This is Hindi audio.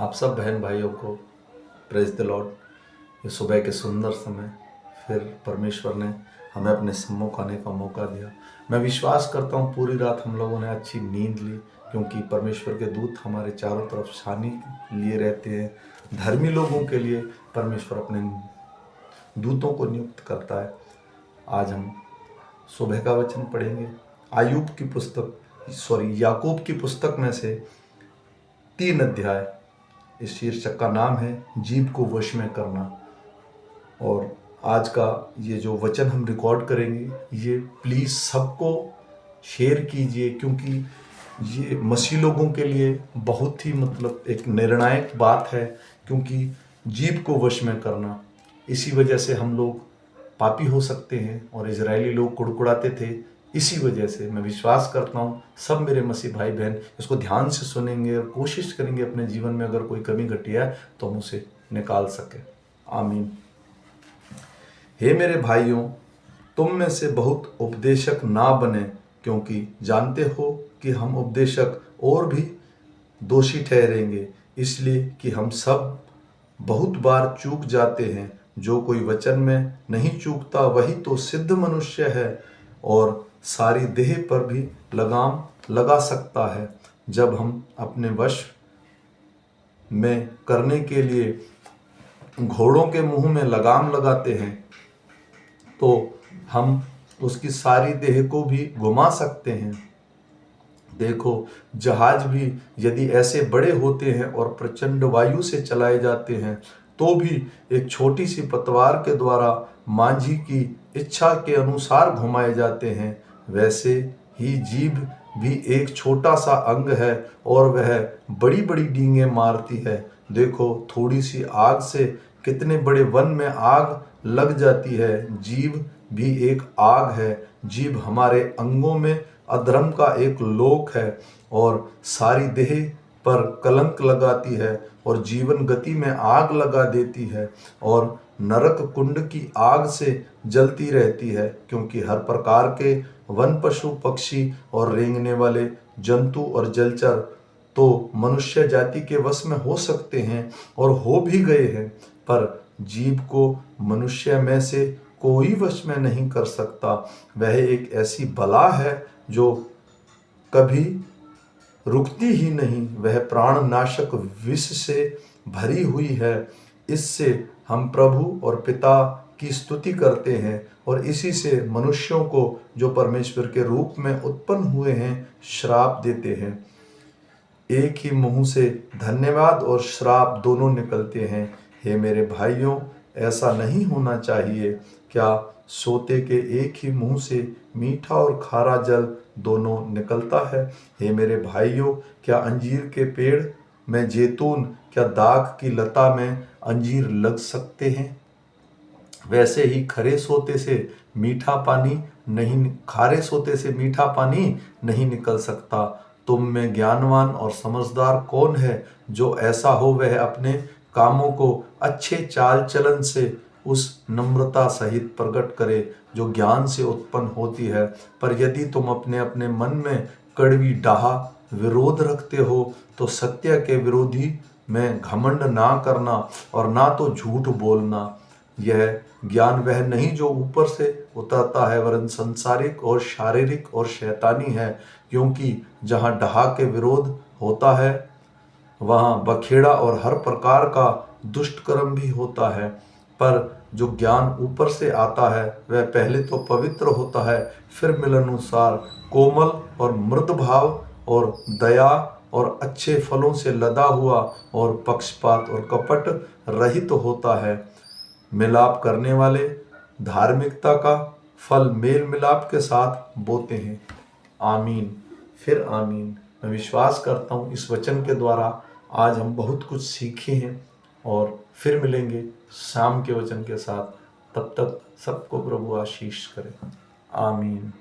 आप सब बहन भाइयों को प्रेज द लॉर्ड। ये सुबह के सुंदर समय फिर परमेश्वर ने हमें अपने सम्मुख आने का मौका दिया। मैं विश्वास करता हूँ पूरी रात हम लोगों ने अच्छी नींद ली, क्योंकि परमेश्वर के दूत हमारे चारों तरफ छानी लिए रहते हैं। धर्मी लोगों के लिए परमेश्वर अपने दूतों को नियुक्त करता है। आज हम सुबह का वचन पढ़ेंगे याकूब की पुस्तक में से 3 अध्याय। इस शीर्षक का नाम है जीभ को वश में करना। और आज का ये जो वचन हम रिकॉर्ड करेंगे ये प्लीज़ सबको शेयर कीजिए, क्योंकि ये मसीह लोगों के लिए बहुत ही एक निर्णायक बात है। क्योंकि जीभ को वश में करना, इसी वजह से हम लोग पापी हो सकते हैं और इजरायली लोग कुड़कुड़ाते थे। इसी वजह से मैं विश्वास करता हूँ सब मेरे मसीह भाई बहन इसको ध्यान से सुनेंगे और कोशिश करेंगे अपने जीवन में अगर कोई कमी घटिया है तो हम उसे निकाल सके। आमीन। हे मेरे भाइयों, तुम में से बहुत उपदेशक ना बने, क्योंकि जानते हो कि हम उपदेशक और भी दोषी ठहरेंगे, इसलिए कि हम सब बहुत बार चूक जाते हैं। जो कोई वचन में नहीं चूकता वही तो सिद्ध मनुष्य है और सारी देह पर भी लगाम लगा सकता है। जब हम अपने वश में करने के लिए घोड़ों के मुंह में लगाम लगाते हैं तो हम उसकी सारी देह को भी घुमा सकते हैं। देखो, जहाज भी यदि ऐसे बड़े होते हैं और प्रचंड वायु से चलाए जाते हैं तो भी एक छोटी सी पतवार के द्वारा मांझी की इच्छा के अनुसार घुमाए जाते हैं। वैसे ही जीभ भी एक छोटा सा अंग है और वह बड़ी बड़ी डींगे मारती है। देखो, थोड़ी सी आग से कितने बड़े वन में आग लग जाती है। जीभ भी एक आग है। जीभ हमारे अंगों में अधर्म का एक लोक है और सारी देह पर कलंक लगाती है और जीवन गति में आग लगा देती है और नरक कुंड की आग से जलती रहती है। क्योंकि हर प्रकार के वन पशु पक्षी और रेंगने वाले जंतु और जलचर तो मनुष्य जाति के वश में हो सकते हैं और हो भी गए हैं, पर जीभ को मनुष्य में से कोई वश में नहीं कर सकता। वह एक ऐसी बला है जो कभी रुकती ही नहीं। वह प्राणनाशक विष से भरी हुई है। इससे हम प्रभु और पिता की स्तुति करते हैं और इसी से मनुष्यों को जो परमेश्वर के रूप में उत्पन्न हुए हैं श्राप देते हैं। एक ही मुंह से धन्यवाद और श्राप दोनों निकलते हैं। हे मेरे भाइयों, ऐसा नहीं होना चाहिए। क्या सोते के एक ही मुंह से मीठा और खारा जल दोनों निकलता है? हे मेरे भाइयों, क्या अंजीर के पेड़ में जैतून, क्या दाख की लता में अंजीर लग सकते हैं? वैसे ही खारे सोते से मीठा पानी नहीं निकल सकता। तुम में ज्ञानवान और समझदार कौन है? जो ऐसा हो वह अपने कामों को अच्छे चाल चलन से उस नम्रता सहित प्रकट करे जो ज्ञान से उत्पन्न होती है। पर यदि तुम अपने अपने मन में कड़वी डाहा विरोध रखते हो तो सत्य के विरोधी में घमंड ना करना और ना तो झूठ बोलना। यह ज्ञान वह नहीं जो ऊपर से उतरता है, वरन संसारिक और शारीरिक और शैतानी है। क्योंकि जहाँ डाहा के विरोध होता है वहाँ बखेड़ा और हर प्रकार का दुष्ट कर्म भी होता है। पर जो ज्ञान ऊपर से आता है वह पहले तो पवित्र होता है, फिर मिलनानुसार कोमल और मृद भाव और दया और अच्छे फलों से लदा हुआ और पक्षपात और कपट रहित होता है। मिलाप करने वाले धार्मिकता का फल मेल मिलाप के साथ बोते हैं। आमीन, फिर आमीन। मैं विश्वास करता हूँ इस वचन के द्वारा आज हम बहुत कुछ सीखे हैं और फिर मिलेंगे शाम के वचन के साथ। तब तक सबको प्रभु आशीष करे। आमीन।